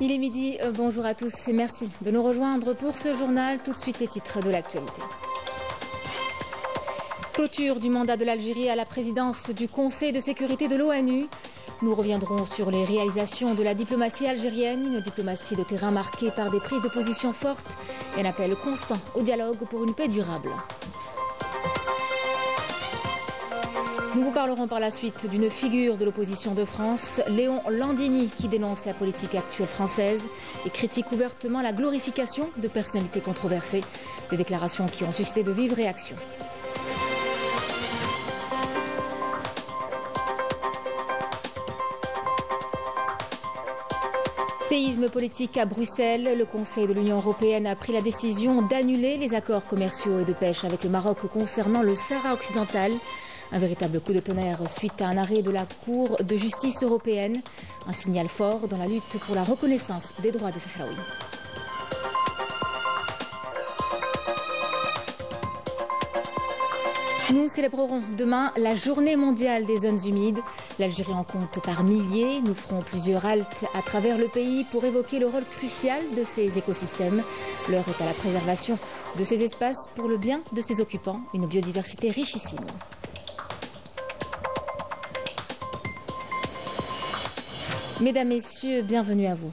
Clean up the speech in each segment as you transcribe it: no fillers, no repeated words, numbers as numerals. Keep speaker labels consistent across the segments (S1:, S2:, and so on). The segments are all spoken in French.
S1: Il est midi, bonjour à tous et merci de nous rejoindre pour ce journal. Tout de suite les titres de l'actualité. Clôture du mandat de l'Algérie à la présidence du Conseil de sécurité de l'ONU. Nous reviendrons sur les réalisations de la diplomatie algérienne, une diplomatie de terrain marquée par des prises de position fortes et un appel constant au dialogue pour une paix durable. Nous vous parlerons par la suite d'une figure de l'opposition de France, Léon Landini, qui dénonce la politique actuelle française et critique ouvertement la glorification de personnalités controversées. Des déclarations qui ont suscité de vives réactions. Séisme politique à Bruxelles. Le Conseil de l'Union européenne a pris la décision d'annuler les accords commerciaux et de pêche avec le Maroc concernant le Sahara occidental. Un véritable coup de tonnerre suite à un arrêt de la Cour de justice européenne. Un signal fort dans la lutte pour la reconnaissance des droits des Sahraouis. Nous célébrerons demain la journée mondiale des zones humides. L'Algérie en compte par milliers. Nous ferons plusieurs haltes à travers le pays pour évoquer le rôle crucial de ces écosystèmes. L'heure est à la préservation de ces espaces pour le bien de ses occupants. Une biodiversité richissime. Mesdames, Messieurs, bienvenue à vous.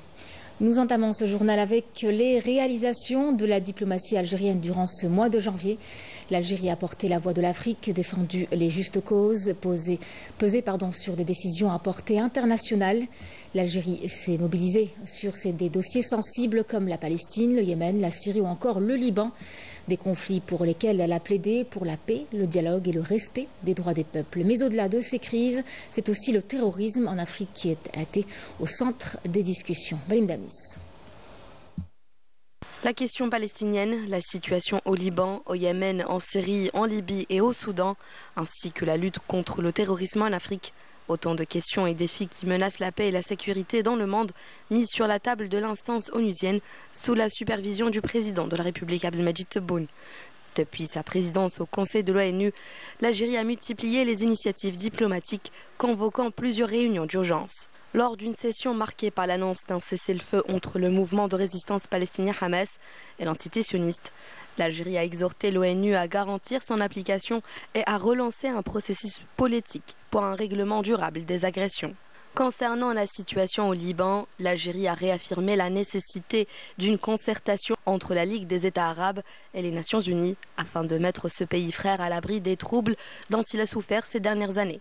S1: Nous entamons ce journal avec les réalisations de la diplomatie algérienne durant ce mois de janvier. L'Algérie a porté la voix de l'Afrique, défendu les justes causes, pesé sur des décisions à portée internationale. L'Algérie s'est mobilisée sur des dossiers sensibles comme la Palestine, le Yémen, la Syrie ou encore le Liban. Des conflits pour lesquels elle a plaidé pour la paix, le dialogue et le respect des droits des peuples. Mais au-delà de ces crises, c'est aussi le terrorisme en Afrique qui a été au centre des discussions. Balim Damis.
S2: La question palestinienne, la situation au Liban, au Yémen, en Syrie, en Libye et au Soudan, ainsi que la lutte contre le terrorisme en Afrique. Autant de questions et défis qui menacent la paix et la sécurité dans le monde, mises sur la table de l'instance onusienne sous la supervision du président de la République Abdelmadjid Tebboune. Depuis sa présidence au Conseil de l'ONU, l'Algérie a multiplié les initiatives diplomatiques, convoquant plusieurs réunions d'urgence. Lors d'une session marquée par l'annonce d'un cessez-le-feu entre le mouvement de résistance palestinien Hamas et l'entité sioniste, l'Algérie a exhorté l'ONU à garantir son application et à relancer un processus politique pour un règlement durable des agressions. Concernant la situation au Liban, l'Algérie a réaffirmé la nécessité d'une concertation entre la Ligue des États arabes et les Nations unies afin de mettre ce pays frère à l'abri des troubles dont il a souffert ces dernières années.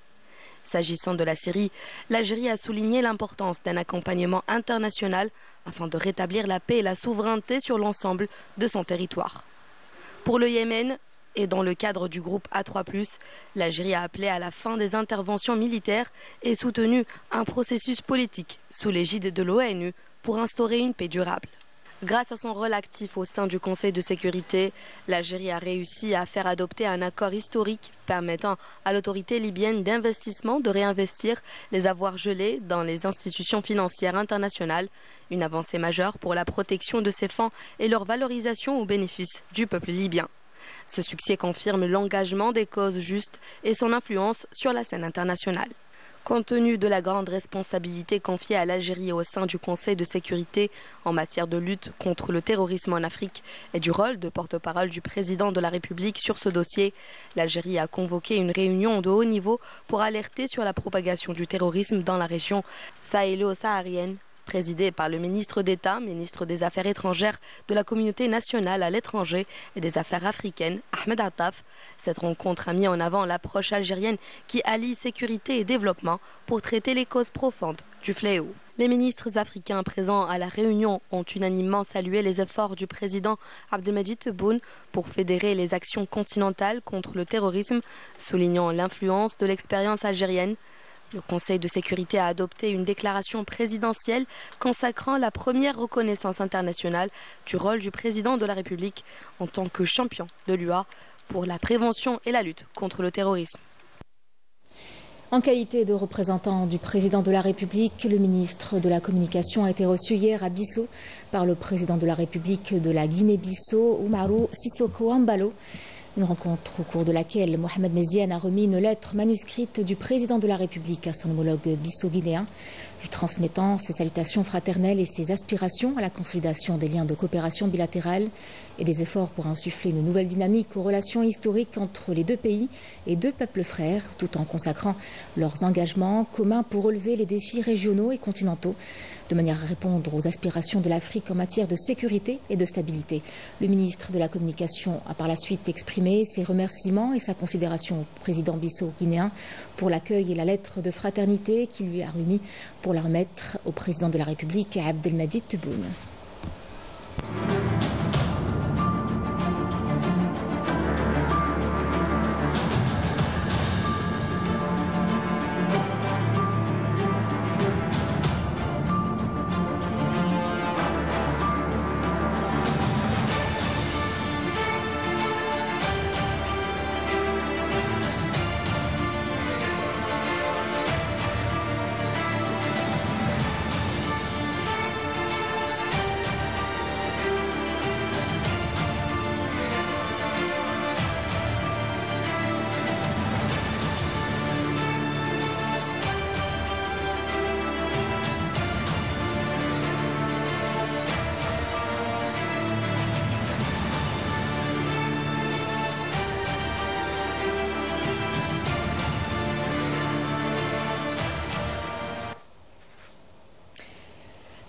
S2: S'agissant de la Syrie, l'Algérie a souligné l'importance d'un accompagnement international afin de rétablir la paix et la souveraineté sur l'ensemble de son territoire. Pour le Yémen, et dans le cadre du groupe A3+, l'Algérie a appelé à la fin des interventions militaires et soutenu un processus politique sous l'égide de l'ONU pour instaurer une paix durable. Grâce à son rôle actif au sein du Conseil de sécurité, l'Algérie a réussi à faire adopter un accord historique permettant à l'autorité libyenne d'investissement de réinvestir les avoirs gelés dans les institutions financières internationales, une avancée majeure pour la protection de ces fonds et leur valorisation au bénéfice du peuple libyen. Ce succès confirme l'engagement des causes justes et son influence sur la scène internationale. Compte tenu de la grande responsabilité confiée à l'Algérie au sein du Conseil de sécurité en matière de lutte contre le terrorisme en Afrique et du rôle de porte-parole du président de la République sur ce dossier, l'Algérie a convoqué une réunion de haut niveau pour alerter sur la propagation du terrorisme dans la région sahélo-saharienne, présidée par le ministre d'État, ministre des Affaires étrangères de la communauté nationale à l'étranger et des Affaires africaines, Ahmed Attaf. Cette rencontre a mis en avant l'approche algérienne qui allie sécurité et développement pour traiter les causes profondes du fléau. Les ministres africains présents à la réunion ont unanimement salué les efforts du président Abdelmadjid Tebboune pour fédérer les actions continentales contre le terrorisme, soulignant l'influence de l'expérience algérienne. Le Conseil de sécurité a adopté une déclaration présidentielle consacrant la première reconnaissance internationale du rôle du président de la République en tant que champion de l'UA pour la prévention et la lutte contre le terrorisme.
S1: En qualité de représentant du président de la République, le ministre de la Communication a été reçu hier à Bissau par le président de la République de la Guinée-Bissau, Umaru Sissoko Embalo. Une rencontre au cours de laquelle Mohamed Meziane a remis une lettre manuscrite du président de la République à son homologue bissau-guinéen, lui transmettant ses salutations fraternelles et ses aspirations à la consolidation des liens de coopération bilatérale et des efforts pour insuffler une nouvelle dynamique aux relations historiques entre les deux pays et deux peuples frères, tout en consacrant leurs engagements communs pour relever les défis régionaux et continentaux, de manière à répondre aux aspirations de l'Afrique en matière de sécurité et de stabilité. Le ministre de la Communication a par la suite exprimé ses remerciements et sa considération au président bissau-guinéen pour l'accueil et la lettre de fraternité qu'il lui a remis pour la remettre au président de la République, Abdelmadjid Tebboune.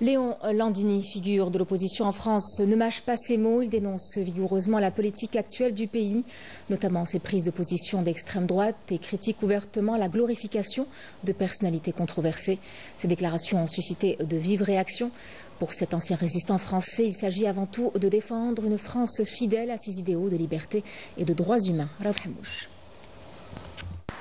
S1: Léon Landini, figure de l'opposition en France, ne mâche pas ses mots. Il dénonce vigoureusement la politique actuelle du pays, notamment ses prises de position d'extrême droite, et critique ouvertement la glorification de personnalités controversées. Ces déclarations ont suscité de vives réactions. Pour cet ancien résistant français, il s'agit avant tout de défendre une France fidèle à ses idéaux de liberté et de droits humains. Raouf Hamouche.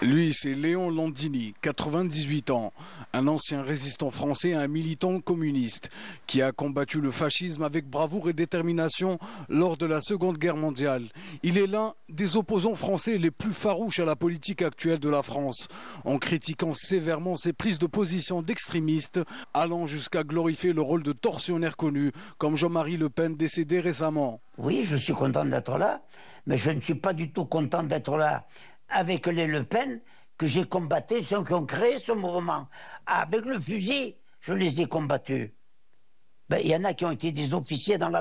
S3: Lui, c'est Léon Landini, 98 ans, un ancien résistant français et un militant communiste qui a combattu le fascisme avec bravoure et détermination lors de la Seconde Guerre mondiale. Il est l'un des opposants français les plus farouches à la politique actuelle de la France, en critiquant sévèrement ses prises de position d'extrémistes, allant jusqu'à glorifier le rôle de tortionnaire connu, comme Jean-Marie Le Pen décédé récemment.
S4: Oui, je suis content d'être là, mais je ne suis pas du tout content d'être là avec les Le Pen, que j'ai combattu, ceux qui ont créé ce mouvement. Avec le fusil, je les ai combattus. Ben, y en a qui ont été des officiers dans le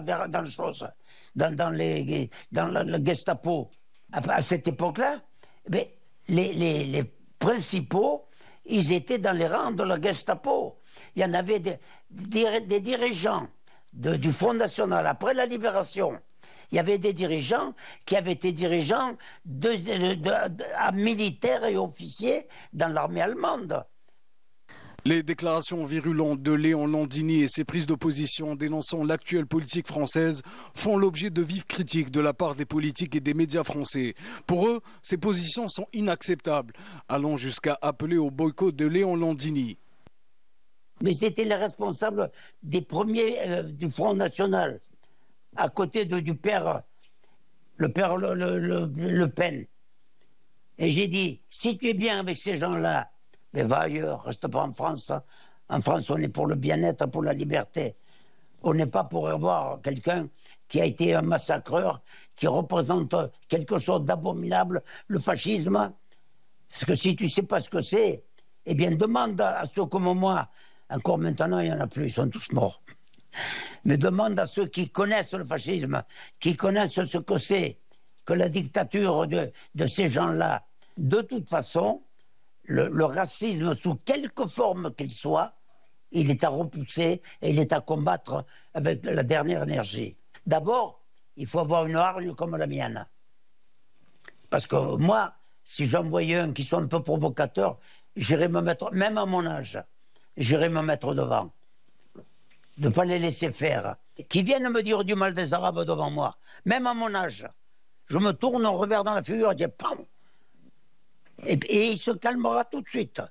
S4: Gestapo. À cette époque-là, ben, les principaux, ils étaient dans les rangs de la Gestapo. Il y en avait des dirigeants du Front National après la Libération. Il y avait des dirigeants qui avaient été dirigeants militaires et officiers dans l'armée allemande.
S3: Les déclarations virulentes de Léon Landini et ses prises d'opposition dénonçant l'actuelle politique française font l'objet de vives critiques de la part des politiques et des médias français. Pour eux, ces positions sont inacceptables, allant jusqu'à appeler au boycott de Léon Landini.
S4: Mais c'était les responsables des premiers du Front National, à côté du père, le Pen. Et j'ai dit, si tu es bien avec ces gens-là, mais va ailleurs, reste pas en France. En France, on est pour le bien-être, pour la liberté. On n'est pas pour avoir quelqu'un qui a été un massacreur, qui représente quelque chose d'abominable, le fascisme. Parce que si tu ne sais pas ce que c'est, eh bien demande à ceux comme moi, encore maintenant il n'y en a plus, ils sont tous morts. Mais demande à ceux qui connaissent le fascisme, qui connaissent ce que c'est que la dictature de ces gens-là. De toute façon, le racisme, sous quelque forme qu'il soit, il est à repousser et il est à combattre avec la dernière énergie. D'abord, il faut avoir une hargne comme la mienne. Parce que moi, si j'en voyais un qui soit un peu provocateur, j'irais me mettre, même à mon âge, j'irais me mettre devant. De ne pas les laisser faire. Qui viennent me dire du mal des Arabes devant moi, même à mon âge. Je me tourne, on revers dans la figure, je dis PAM. Et il se calmera tout de suite,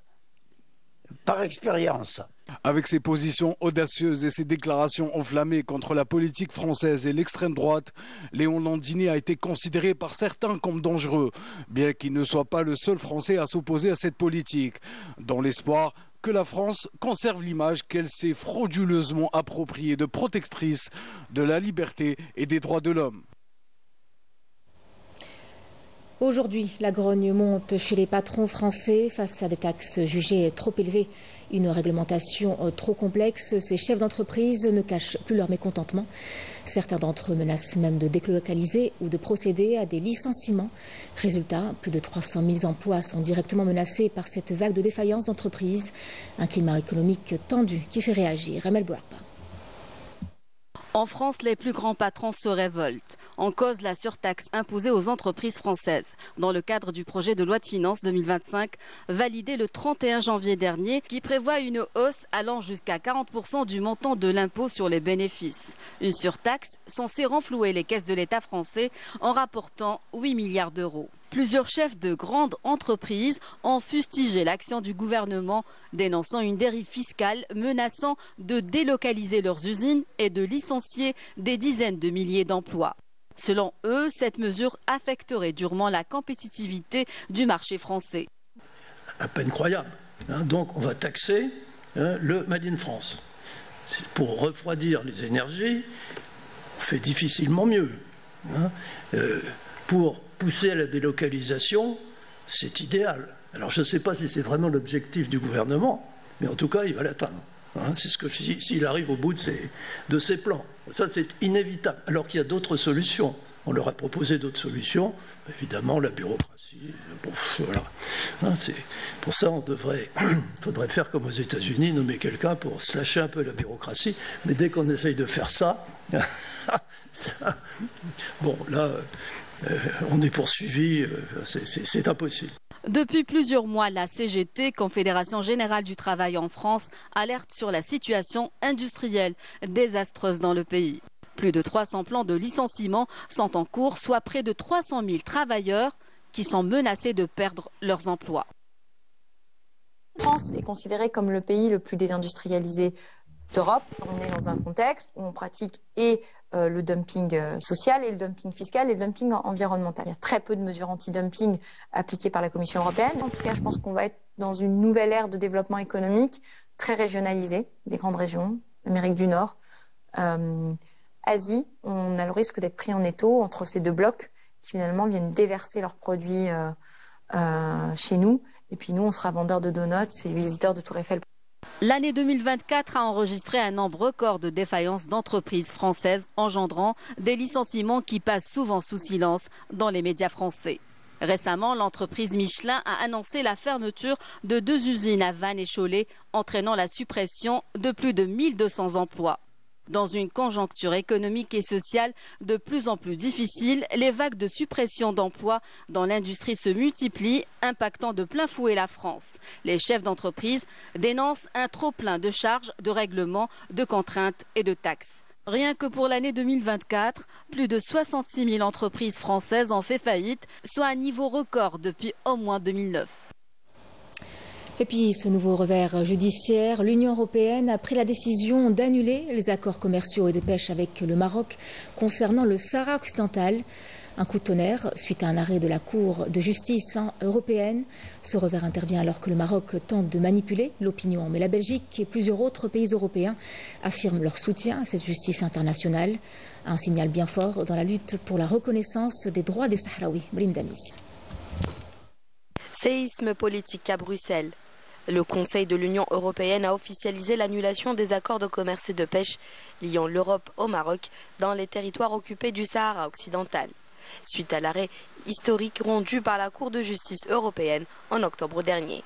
S4: par expérience.
S3: Avec ses positions audacieuses et ses déclarations enflammées contre la politique française et l'extrême droite, Léon Landini a été considéré par certains comme dangereux, bien qu'il ne soit pas le seul Français à s'opposer à cette politique, dans l'espoir que la France conserve l'image qu'elle s'est frauduleusement appropriée de protectrice de la liberté et des droits de l'homme.
S1: Aujourd'hui, la grogne monte chez les patrons français face à des taxes jugées trop élevées. Une réglementation trop complexe, ces chefs d'entreprise ne cachent plus leur mécontentement. Certains d'entre eux menacent même de délocaliser ou de procéder à des licenciements. Résultat, plus de 300 000 emplois sont directement menacés par cette vague de défaillances d'entreprises. Un climat économique tendu qui fait réagir. Amel Bouarpa.
S5: En France, les plus grands patrons se révoltent. En cause, la surtaxe imposée aux entreprises françaises. Dans le cadre du projet de loi de finances 2025, validé le 31 janvier dernier, qui prévoit une hausse allant jusqu'à 40% du montant de l'impôt sur les bénéfices. Une surtaxe censée renflouer les caisses de l'État français en rapportant 8 milliards d'euros. Plusieurs chefs de grandes entreprises ont fustigé l'action du gouvernement, dénonçant une dérive fiscale menaçant de délocaliser leurs usines et de licencier des dizaines de milliers d'emplois. Selon eux, cette mesure affecterait durement la compétitivité du marché français.
S6: À peine croyable. Donc on va taxer le Made in France. Pour refroidir les énergies, on fait difficilement mieux. Pour pousser à la délocalisation, c'est idéal. Alors je ne sais pas si c'est vraiment l'objectif du gouvernement, mais en tout cas, il va l'atteindre. C'est ce que je dis, s'il arrive au bout de ses plans. Ça, c'est inévitable. Alors qu'il y a d'autres solutions. On leur a proposé d'autres solutions. Évidemment, la bureaucratie. Bon, voilà. C'est pour ça, faudrait faire comme aux États-Unis, nommer quelqu'un pour slasher un peu la bureaucratie. Mais dès qu'on essaye de faire ça, bon, là, on est poursuivi. C'est impossible.
S5: Depuis plusieurs mois, la CGT, Confédération Générale du Travail en France, alerte sur la situation industrielle désastreuse dans le pays. Plus de 300 plans de licenciement sont en cours, soit près de 300 000 travailleurs qui sont menacés de perdre leurs emplois.
S7: La France est considérée comme le pays le plus désindustrialisé d'Europe. On est dans un contexte où on pratique le dumping social et le dumping fiscal et le dumping environnemental. Il y a très peu de mesures anti-dumping appliquées par la Commission européenne. En tout cas, je pense qu'on va être dans une nouvelle ère de développement économique très régionalisée, des grandes régions, Amérique du Nord, Asie. On a le risque d'être pris en étau entre ces deux blocs qui finalement viennent déverser leurs produits chez nous. Et puis nous, on sera vendeurs de donuts et visiteurs de Tour Eiffel.
S5: L'année 2024 a enregistré un nombre record de défaillances d'entreprises françaises engendrant des licenciements qui passent souvent sous silence dans les médias français. Récemment, l'entreprise Michelin a annoncé la fermeture de 2 usines à Vannes et Cholet, entraînant la suppression de plus de 1200 emplois. Dans une conjoncture économique et sociale de plus en plus difficile, les vagues de suppression d'emplois dans l'industrie se multiplient, impactant de plein fouet la France. Les chefs d'entreprise dénoncent un trop-plein de charges, de règlements, de contraintes et de taxes. Rien que pour l'année 2024, plus de 66 000 entreprises françaises ont fait faillite, soit un niveau record depuis au moins 2009.
S1: Et puis ce nouveau revers judiciaire, l'Union européenne a pris la décision d'annuler les accords commerciaux et de pêche avec le Maroc concernant le Sahara occidental. Un coup de tonnerre suite à un arrêt de la Cour de justice européenne. Ce revers intervient alors que le Maroc tente de manipuler l'opinion. Mais la Belgique et plusieurs autres pays européens affirment leur soutien à cette justice internationale. Un signal bien fort dans la lutte pour la reconnaissance des droits des Sahraouis. Brim Damis.
S2: Séisme politique à Bruxelles. Le Conseil de l'Union européenne a officialisé l'annulation des accords de commerce et de pêche liant l'Europe au Maroc dans les territoires occupés du Sahara occidental, suite à l'arrêt historique rendu par la Cour de justice européenne en octobre dernier.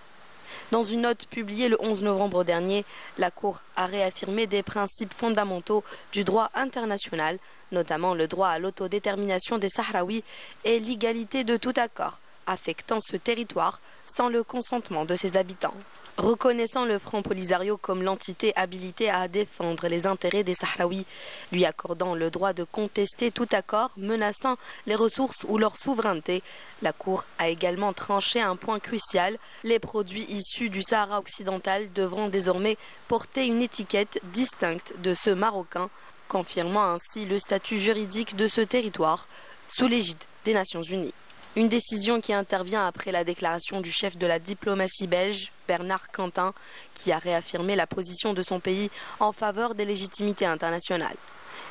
S2: Dans une note publiée le 11 novembre dernier, la Cour a réaffirmé des principes fondamentaux du droit international, notamment le droit à l'autodétermination des Sahraouis et l'égalité de tout accord affectant ce territoire sans le consentement de ses habitants. Reconnaissant le Front Polisario comme l'entité habilitée à défendre les intérêts des Sahraouis, lui accordant le droit de contester tout accord menaçant les ressources ou leur souveraineté, la Cour a également tranché un point crucial. Les produits issus du Sahara occidental devront désormais porter une étiquette distincte de ceux marocains, confirmant ainsi le statut juridique de ce territoire sous l'égide des Nations Unies. Une décision qui intervient après la déclaration du chef de la diplomatie belge, Bernard Quentin, qui a réaffirmé la position de son pays en faveur des légitimités internationales.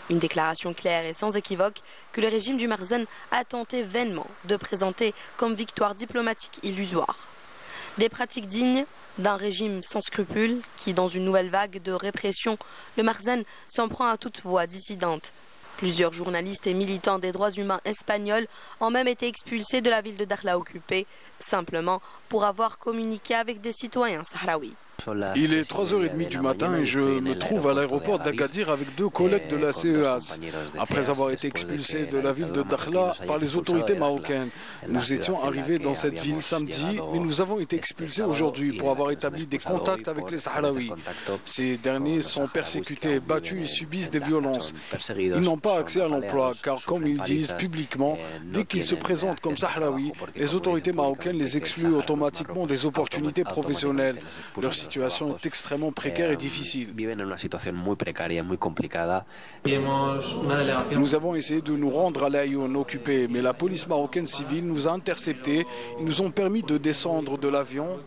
S2: Une déclaration claire et sans équivoque que le régime du Marzen a tenté vainement de présenter comme victoire diplomatique illusoire. Des pratiques dignes d'un régime sans scrupules qui, dans une nouvelle vague de répression, le Marzen s'en prend à toute voix dissidente. Plusieurs journalistes et militants des droits humains espagnols ont même été expulsés de la ville de Dakhla occupée, simplement pour avoir communiqué avec des citoyens sahraouis.
S3: Il est 3h30 du matin et je me trouve à l'aéroport d'Agadir avec 2 collègues de la CEAS. Après avoir été expulsés de la ville de Dakhla par les autorités marocaines, nous étions arrivés dans cette ville samedi, mais nous avons été expulsés aujourd'hui pour avoir établi des contacts avec les Sahraouis. Ces derniers sont persécutés, battus et subissent des violences. Ils n'ont pas accès à l'emploi car, comme ils disent publiquement, dès qu'ils se présentent comme Sahraouis, les autorités marocaines les excluent automatiquement des opportunités professionnelles. Leur situation est extrêmement précaire et difficile. Nous avons essayé de nous rendre à l'Aïoun occupé, mais la police marocaine civile nous a interceptés. Ils nous ont permis de descendre de l'avion,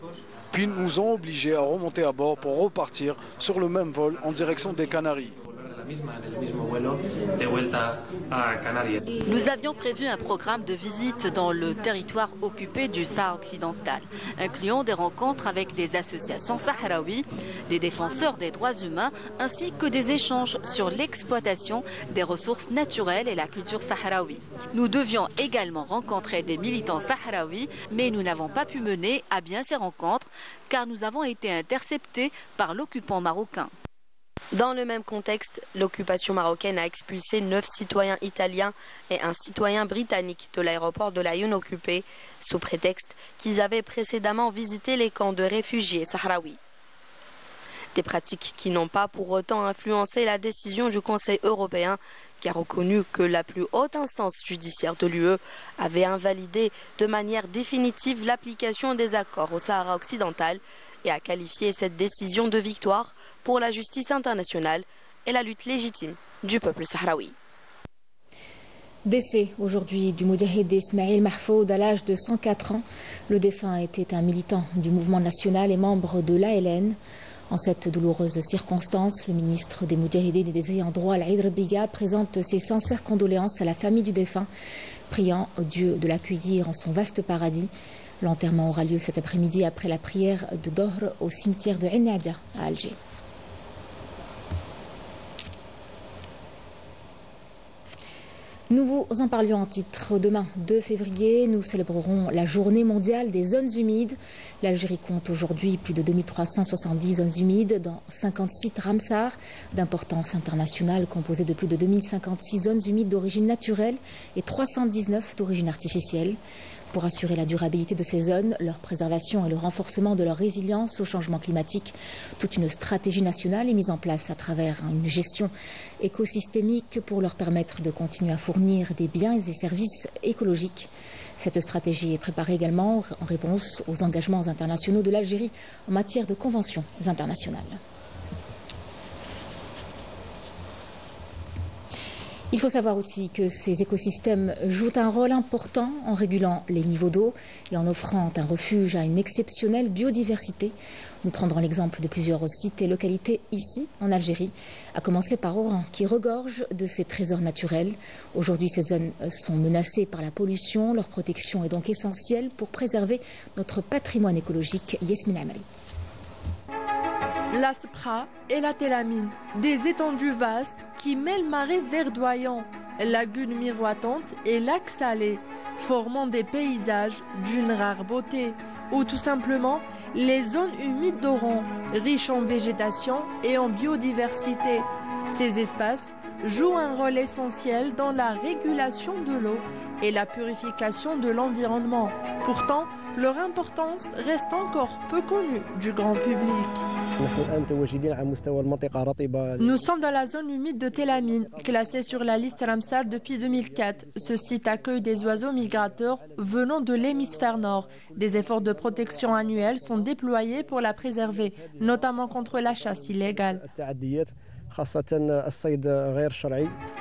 S3: puis nous ont obligés à remonter à bord pour repartir sur le même vol en direction des Canaries.
S5: Nous avions prévu un programme de visite dans le territoire occupé du Sahara occidental, incluant des rencontres avec des associations sahraouies, des défenseurs des droits humains, ainsi que des échanges sur l'exploitation des ressources naturelles et la culture sahraoui. Nous devions également rencontrer des militants sahraouis, mais nous n'avons pas pu mener à bien ces rencontres car nous avons été interceptés par l'occupant marocain.
S2: Dans le même contexte, l'occupation marocaine a expulsé 9 citoyens italiens et un citoyen britannique de l'aéroport de l'Aïoun occupé, sous prétexte qu'ils avaient précédemment visité les camps de réfugiés sahraouis. Des pratiques qui n'ont pas pour autant influencé la décision du Conseil européen, qui a reconnu que la plus haute instance judiciaire de l'UE avait invalidé de manière définitive l'application des accords au Sahara occidental et a qualifié cette décision de victoire pour la justice internationale et la lutte légitime du peuple sahraoui.
S1: Décès aujourd'hui du Moudjahid Ismail Mahfoud à l'âge de 104 ans. Le défunt était un militant du mouvement national et membre de l'ALN. En cette douloureuse circonstance, le ministre des Moudjahidines et des ayants droit, Al-Aïd Biga, présente ses sincères condoléances à la famille du défunt, priant Dieu de l'accueillir en son vaste paradis. L'enterrement aura lieu cet après-midi après la prière de Dohr au cimetière de Ain Adja à Alger. Nous vous en parlions en titre. Demain, 2 février, nous célébrerons la journée mondiale des zones humides. L'Algérie compte aujourd'hui plus de 2370 zones humides dans 50 sites Ramsar d'importance internationale composés de plus de 2056 zones humides d'origine naturelle et 319 d'origine artificielle. Pour assurer la durabilité de ces zones, leur préservation et le renforcement de leur résilience au changement climatique, toute une stratégie nationale est mise en place à travers une gestion écosystémique pour leur permettre de continuer à fournir des biens et services écologiques. Cette stratégie est préparée également en réponse aux engagements internationaux de l'Algérie en matière de conventions internationales. Il faut savoir aussi que ces écosystèmes jouent un rôle important en régulant les niveaux d'eau et en offrant un refuge à une exceptionnelle biodiversité. Nous prendrons l'exemple de plusieurs sites et localités ici, en Algérie, à commencer par Oran, qui regorge de ses trésors naturels. Aujourd'hui, ces zones sont menacées par la pollution. Leur protection est donc essentielle pour préserver notre patrimoine écologique. Yasmine Amari.
S8: La Spra et la Télamine, des étendues vastes qui mêlent marais verdoyants, lagunes miroitantes et lacs salés, formant des paysages d'une rare beauté, ou tout simplement les zones humides d'Oran, riches en végétation et en biodiversité. Ces espaces jouent un rôle essentiel dans la régulation de l'eau et la purification de l'environnement. Pourtant, leur importance reste encore peu connue du grand public. Nous sommes dans la zone humide de Télamine, classée sur la liste Ramsar depuis 2004. Ce site accueille des oiseaux migrateurs venant de l'hémisphère nord. Des efforts de protection annuels sont déployés pour la préserver, notamment contre la chasse illégale.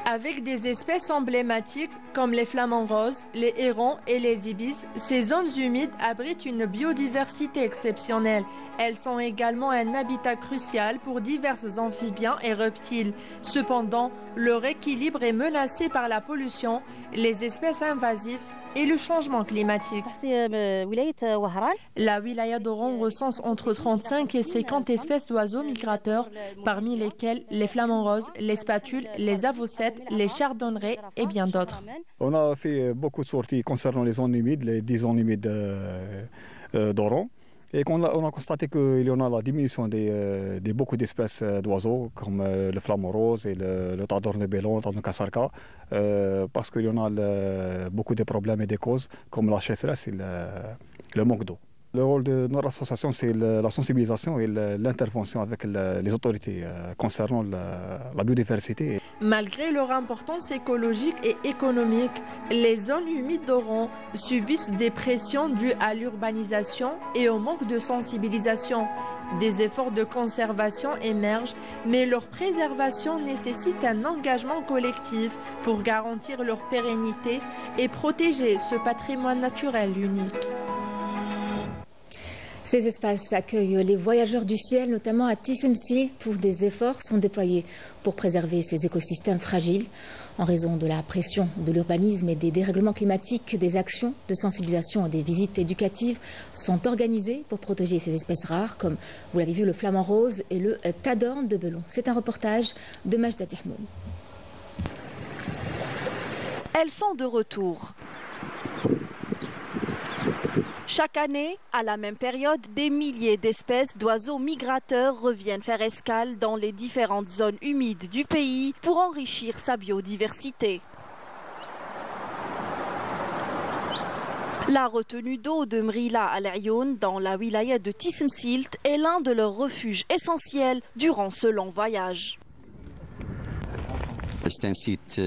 S8: Avec des espèces emblématiques comme les flamants roses, les hérons et les ibis, ces zones humides abritent une biodiversité exceptionnelle. Elles sont également un habitat crucial pour divers amphibiens et reptiles. Cependant, leur équilibre est menacé par la pollution, les espèces invasives et le changement climatique. La wilaya d'Oran recense entre 35 et 50 espèces d'oiseaux migrateurs, parmi lesquels les flamants roses, les spatules, les avocettes, les chardonnerets et bien d'autres.
S9: On a fait beaucoup de sorties concernant les zones humides, les 10 zones humides d'Oran. Et on a constaté qu'il y en a la diminution de beaucoup d'espèces d'oiseaux, comme le flamant rose et le tadorne de bélon, le tadorne kassarka, parce qu'il y en a beaucoup de problèmes et des causes, comme la sécheresse et le manque d'eau. Le rôle de notre association, c'est la sensibilisation et l'intervention avec les autorités concernant la biodiversité.
S8: Malgré leur importance écologique et économique, les zones humides d'Oran subissent des pressions dues à l'urbanisation et au manque de sensibilisation. Des efforts de conservation émergent, mais leur préservation nécessite un engagement collectif pour garantir leur pérennité et protéger ce patrimoine naturel unique.
S1: Ces espaces accueillent les voyageurs du ciel, notamment à Tisimsilt, où des efforts sont déployés pour préserver ces écosystèmes fragiles. En raison de la pression de l'urbanisme et des dérèglements climatiques, des actions de sensibilisation et des visites éducatives sont organisées pour protéger ces espèces rares, comme vous l'avez vu, le flamant rose et le tadorne de Belon. C'est un reportage de Majda Dihmoun.
S10: Elles sont de retour. Chaque année, à la même période, des milliers d'espèces d'oiseaux migrateurs reviennent faire escale dans les différentes zones humides du pays pour enrichir sa biodiversité. La retenue d'eau de Mrila Al-Ayoun dans la wilaya de Tisimsilt est l'un de leurs refuges essentiels durant ce long voyage.
S11: C'est un site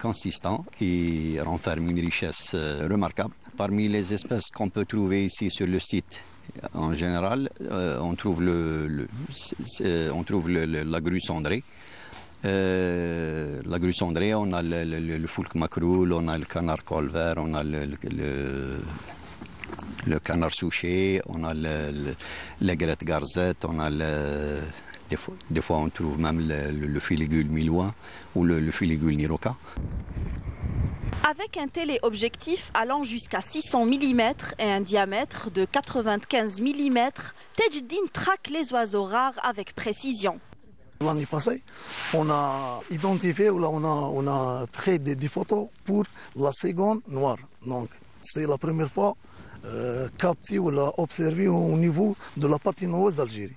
S11: consistant qui renferme une richesse remarquable. Parmi les espèces qu'on peut trouver ici sur le site, en général, on trouve la grue cendrée. La grue cendrée, on a le foulque macroule, on a le canard colvert, on a le canard souché, on a l'aigrette garzette, on a des fois on trouve même le filigule milouin ou le filigule niroca.
S10: Avec un téléobjectif allant jusqu'à 600 mm et un diamètre de 95 mm, Tejdin traque les oiseaux rares avec précision.
S12: L'année passée, on a identifié, on a pris des photos pour la seconde noire. Donc, c'est la première fois captée ou observée au niveau de la partie nord-ouest d'Algérie.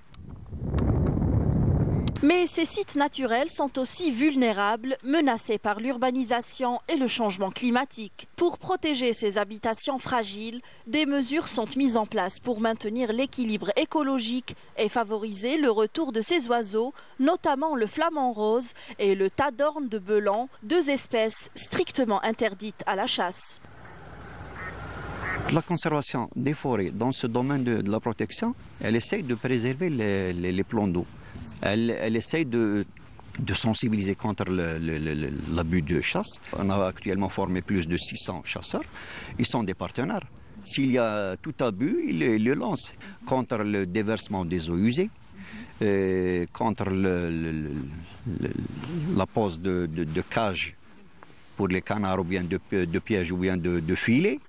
S10: Mais ces sites naturels sont aussi vulnérables, menacés par l'urbanisation et le changement climatique. Pour protéger ces habitations fragiles, des mesures sont mises en place pour maintenir l'équilibre écologique et favoriser le retour de ces oiseaux, notamment le flamant rose et le tadorne de Belon, deux espèces strictement interdites à la chasse.
S11: La conservation des forêts dans ce domaine de la protection, elle essaye de préserver les plans d'eau. Elle essaye de sensibiliser contre l'abus de chasse. On a actuellement formé plus de 600 chasseurs. Ils sont des partenaires. S'il y a tout abus, ils le lancent. Contre le déversement des eaux usées, contre la pose de cages pour les canards ou bien de pièges ou bien de filets.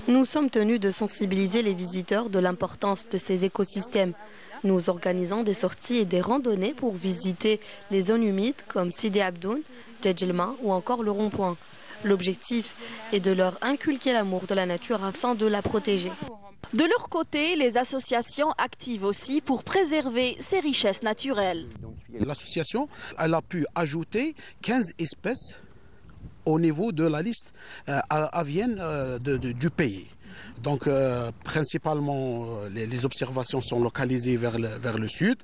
S2: Nous sommes tenus de sensibiliser les visiteurs de l'importance de ces écosystèmes. Nous organisons des sorties et des randonnées pour visiter les zones humides comme Sidi Abdoun, Djedjelma ou encore le rond-point. L'objectif est de leur inculquer l'amour de la nature afin de la protéger.
S10: De leur côté, les associations activent aussi pour préserver ces richesses naturelles.
S13: L'association elle a pu ajouter 15 espèces au niveau de la liste avienne du pays. Donc principalement les observations sont localisées vers le sud,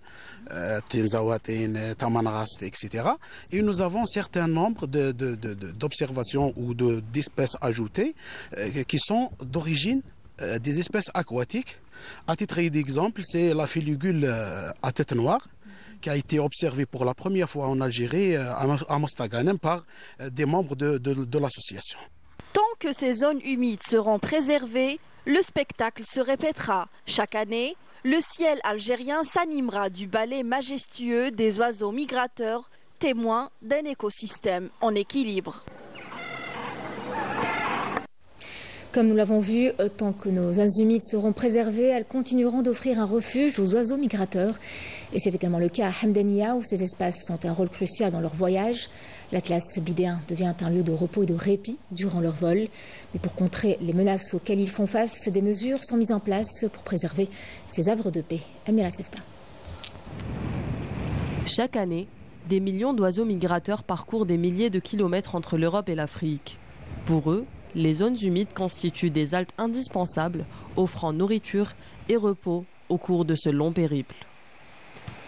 S13: Tinzawatin, Tamanrast, etc. Et nous avons un certain nombre d'observations ou d'espèces ajoutées qui sont d'origine des espèces aquatiques. À titre d'exemple, c'est la filigule à tête noire qui a été observé pour la première fois en Algérie, à Mostaganem, par des membres de l'association.
S10: Tant que ces zones humides seront préservées, le spectacle se répétera. Chaque année, le ciel algérien s'animera du ballet majestueux des oiseaux migrateurs, témoins d'un écosystème en équilibre.
S1: Comme nous l'avons vu, tant que nos zones humides seront préservées, elles continueront d'offrir un refuge aux oiseaux migrateurs. Et c'est également le cas à Hamdania, où ces espaces ont un rôle crucial dans leur voyage. L'Atlas bidéen devient un lieu de repos et de répit durant leur vol. Mais pour contrer les menaces auxquelles ils font face, des mesures sont mises en place pour préserver ces havres de paix. Amira Sefta.
S14: Chaque année, des millions d'oiseaux migrateurs parcourent des milliers de kilomètres entre l'Europe et l'Afrique. Pour eux, les zones humides constituent des haltes indispensables, offrant nourriture et repos au cours de ce long périple.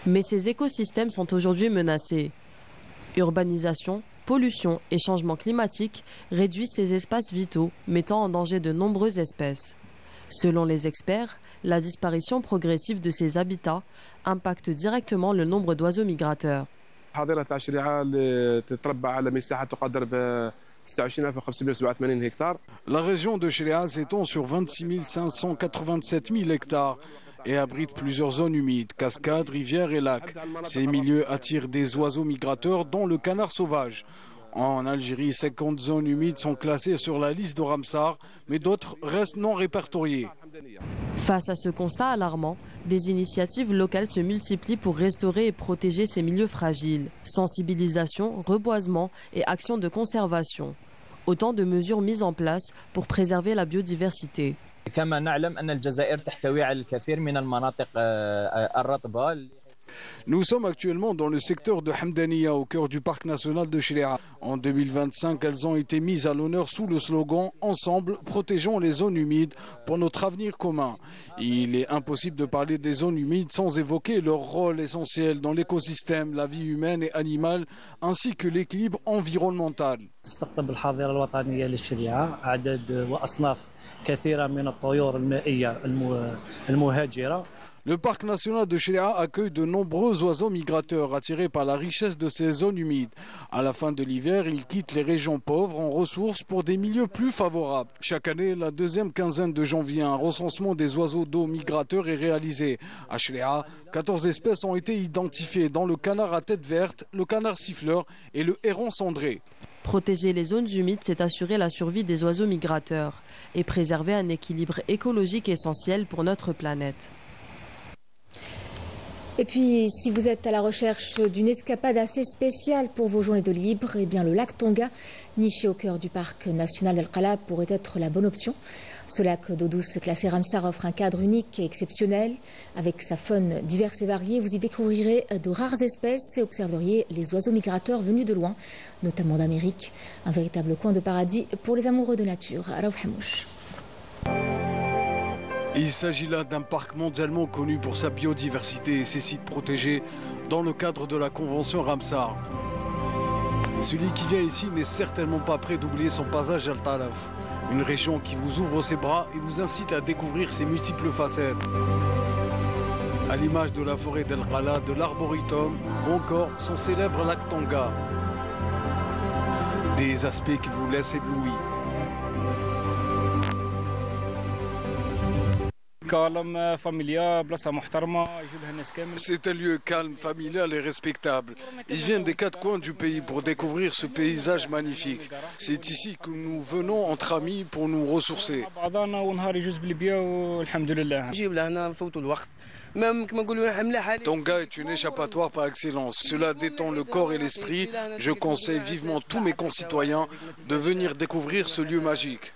S14: Mais ces écosystèmes sont aujourd'hui menacés. Urbanisation, pollution et changement climatique réduisent ces espaces vitaux, mettant en danger de nombreuses espèces. Selon les experts, la disparition progressive de ces habitats impacte directement le nombre d'oiseaux migrateurs.
S3: La région de Chléa s'étend sur 26 587 000 hectares et abrite plusieurs zones humides, cascades, rivières et lacs. Ces milieux attirent des oiseaux migrateurs, dont le canard sauvage. En Algérie, 50 zones humides sont classées sur la liste de Ramsar, mais d'autres restent non répertoriées.
S14: Face à ce constat alarmant, des initiatives locales se multiplient pour restaurer et protéger ces milieux fragiles. Sensibilisation, reboisement et actions de conservation. Autant de mesures mises en place pour préserver la biodiversité.
S3: Nous sommes actuellement dans le secteur de Hamdania, au cœur du parc national de Chléa. En 2025, elles ont été mises à l'honneur sous le slogan « Ensemble, protégeons les zones humides pour notre avenir commun ». Il est impossible de parler des zones humides sans évoquer leur rôle essentiel dans l'écosystème, la vie humaine et animale, ainsi que l'équilibre environnemental. Le parc national de Chléa accueille de nombreux oiseaux migrateurs attirés par la richesse de ces zones humides. À la fin de l'hiver, ils quittent les régions pauvres en ressources pour des milieux plus favorables. Chaque année, la deuxième quinzaine de janvier, un recensement des oiseaux d'eau migrateurs est réalisé. À Chléa, 14 espèces ont été identifiées, dont le canard à tête verte, le canard siffleur et le héron cendré.
S14: Protéger les zones humides, c'est assurer la survie des oiseaux migrateurs et préserver un équilibre écologique essentiel pour notre planète.
S1: Et puis, si vous êtes à la recherche d'une escapade assez spéciale pour vos journées de libre, eh bien le lac Tonga, niché au cœur du parc national d'Al-Qalab, pourrait être la bonne option. Ce lac d'eau douce classé Ramsar offre un cadre unique et exceptionnel. Avec sa faune diverse et variée, vous y découvrirez de rares espèces et observeriez les oiseaux migrateurs venus de loin, notamment d'Amérique. Un véritable coin de paradis pour les amoureux de nature. Raouf Hamouche.
S3: Il s'agit là d'un parc mondialement connu pour sa biodiversité et ses sites protégés dans le cadre de la Convention Ramsar. Celui qui vient ici n'est certainement pas prêt d'oublier son passage à Al-Talaf, une région qui vous ouvre ses bras et vous incite à découvrir ses multiples facettes. À l'image de la forêt d'El-Qala, de l'Arboretum ou encore son célèbre lac Tonga. Des aspects qui vous laissent éblouis. C'est un lieu calme, familial et respectable. Ils viennent des quatre coins du pays pour découvrir ce paysage magnifique. C'est ici que nous venons entre amis pour nous ressourcer. Tonga est une échappatoire par excellence. Cela détend le corps et l'esprit. Je conseille vivement tous mes concitoyens de venir découvrir ce lieu magique.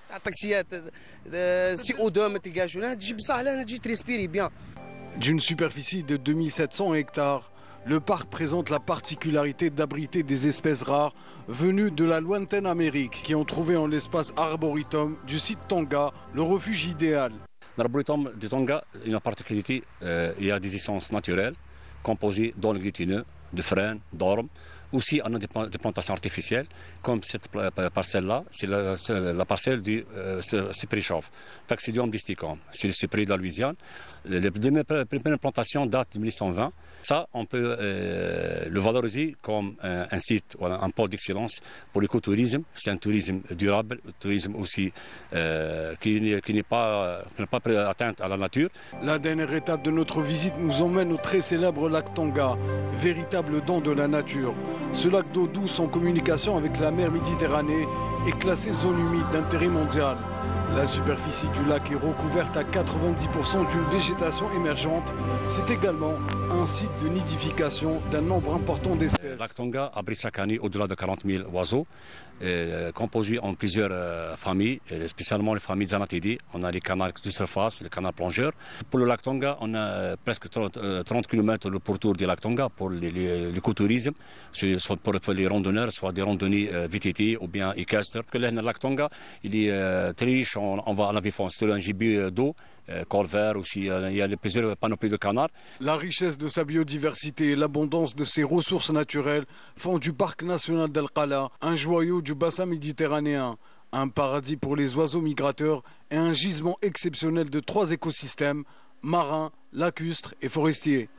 S3: D'une superficie de 2700 hectares, le parc présente la particularité d'abriter des espèces rares venues de la lointaine Amérique qui ont trouvé en l'espace Arboretum du site Tonga le refuge idéal.
S15: L'arboretum de Tonga a une particularité, il y a des essences naturelles composées d'ormes glutineux, de frênes, d'ormes, Aussi, on a des plantations artificielles, comme cette parcelle-là, c'est la parcelle du cyprichov, Taxidium disticum, c'est le cyprès de la Louisiane. Les premières plantations datent de 1820. Ça, on peut le valoriser comme un site, un pôle d'excellence pour l'écotourisme. C'est un tourisme durable, un tourisme aussi qui n'est pas atteinte à la nature.
S3: La dernière étape de notre visite nous emmène au très célèbre lac Tonga, véritable don de la nature. Ce lac d'eau douce en communication avec la mer Méditerranée est classé zone humide d'intérêt mondial. La superficie du lac est recouverte à 90% d'une végétation émergente. C'est également un site de nidification d'un nombre important d'espèces.
S15: Le lac Tonga abrite chaque année au-delà de 40 000 oiseaux, composés en plusieurs familles, spécialement les familles Zanatidés. On a les canards de surface, les canards plongeurs. Pour le lac Tonga, on a presque 30 km le pourtour du lac Tonga pour l'écotourisme, soit pour les randonneurs, soit des randonnées VTT ou bien équestres. Le lac Tonga, il est très riche en avifaune, c'est un gibier d'eau, corps vert aussi, il y a plusieurs panoplies de canards.
S3: La richesse de sa biodiversité et l'abondance de ses ressources naturelles font du parc national d'El Qala un joyau du bassin méditerranéen, un paradis pour les oiseaux migrateurs et un gisement exceptionnel de 3 écosystèmes, marins, lacustres et forestiers.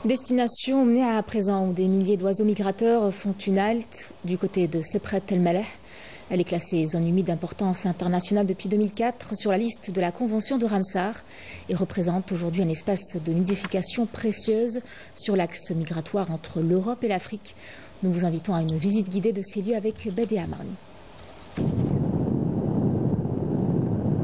S1: Destination menée à présent où des milliers d'oiseaux migrateurs font une halte du côté de Sepret El Maleh. Elle est classée zone humide d'importance internationale depuis 2004 sur la liste de la Convention de Ramsar et représente aujourd'hui un espace de nidification précieuse sur l'axe migratoire entre l'Europe et l'Afrique. Nous vous invitons à une visite guidée de ces lieux avec Bédéa Marni.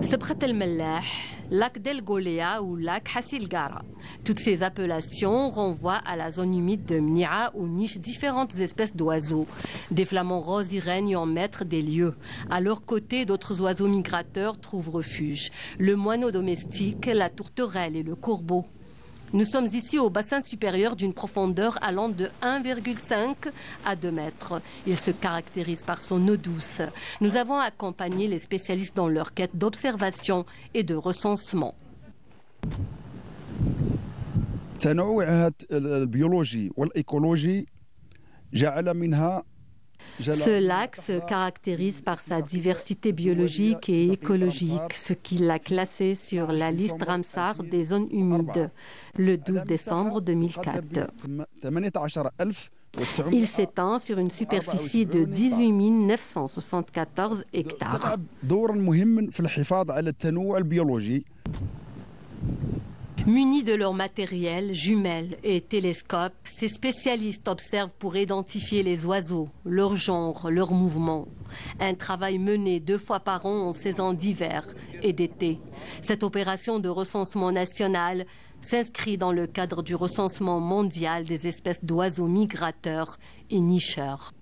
S14: Sepret El Maleh, lac d'El Golea ou lac Hassilgara. Toutes ces appellations renvoient à la zone humide de Mnia où nichent différentes espèces d'oiseaux. Des flamants roses y règnent en maître des lieux. À leur côté, d'autres oiseaux migrateurs trouvent refuge. Le moineau domestique, la tourterelle et le corbeau. Nous sommes ici au bassin supérieur d'une profondeur allant de 1,5 à 2 mètres. Il se caractérise par son eau douce. Nous avons accompagné les spécialistes dans leur quête d'observation et de recensement. Ce lac se caractérise par sa diversité biologique et écologique, ce qui l'a classé sur la liste Ramsar des zones humides le 12 décembre 2004. Il s'étend sur une superficie de 18 974 hectares. Munis de leur matériel, jumelles et télescopes, ces spécialistes observent pour identifier les oiseaux, leur genre, leurs mouvements. Un travail mené 2 fois par an en saison d'hiver et d'été. Cette opération de recensement national s'inscrit dans le cadre du recensement mondial des espèces d'oiseaux migrateurs et nicheurs.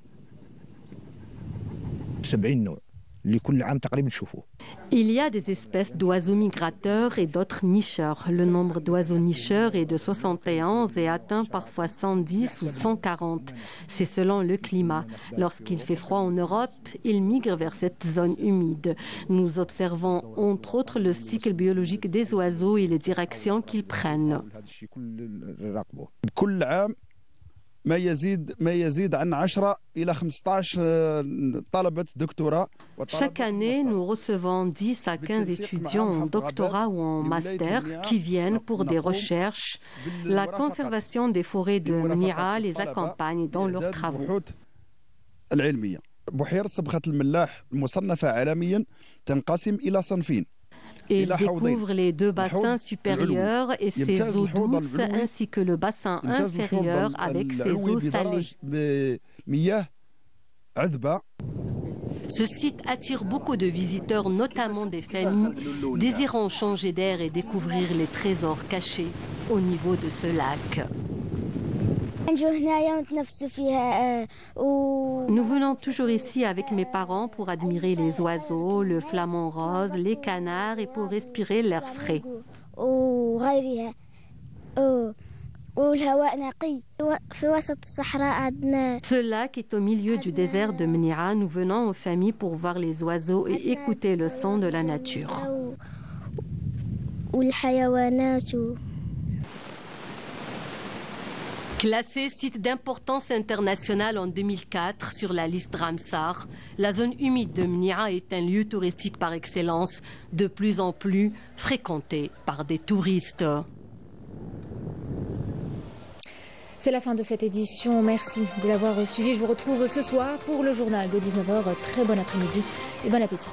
S14: Il y a des espèces d'oiseaux migrateurs et d'autres nicheurs. Le nombre d'oiseaux nicheurs est de 71 et atteint parfois 110 ou 140. C'est selon le climat. Lorsqu'il fait froid en Europe, ils migrent vers cette zone humide. Nous observons entre autres le cycle biologique des oiseaux et les directions qu'ils prennent.
S16: ما يزيد عن 10 إلى 15 طلبة دكتوراه.
S14: Chaque année, nous recevons 10 à 15 étudiants en doctorat ou en master qui viennent pour des recherches. La conservation des forêts de Mnia les accompagne dans leurs travaux.
S16: بحيرة سبخة الملاح المصنفة عالميا تنقسم إلى صنفين.
S14: Ils découvrent les 2 bassins supérieurs et ses eaux douces ainsi que le bassin inférieur avec ses eaux salées. Ce site attire beaucoup de visiteurs, notamment des familles désirant changer d'air et découvrir les trésors cachés au niveau de ce lac. Nous venons toujours ici avec mes parents pour admirer les oiseaux, le flamant rose, les canards et pour respirer l'air frais. Ce lac est au milieu du désert de Mnia. Nous venons en famille pour voir les oiseaux et écouter le son de la nature.
S17: Classée site d'importance internationale en 2004 sur la liste Ramsar, la zone humide de Mnia est un lieu touristique par excellence, de plus en plus fréquenté par des touristes.
S1: C'est la fin de cette édition. Merci de l'avoir suivi. Je vous retrouve ce soir pour le journal de 19h. Très bon après-midi et bon appétit.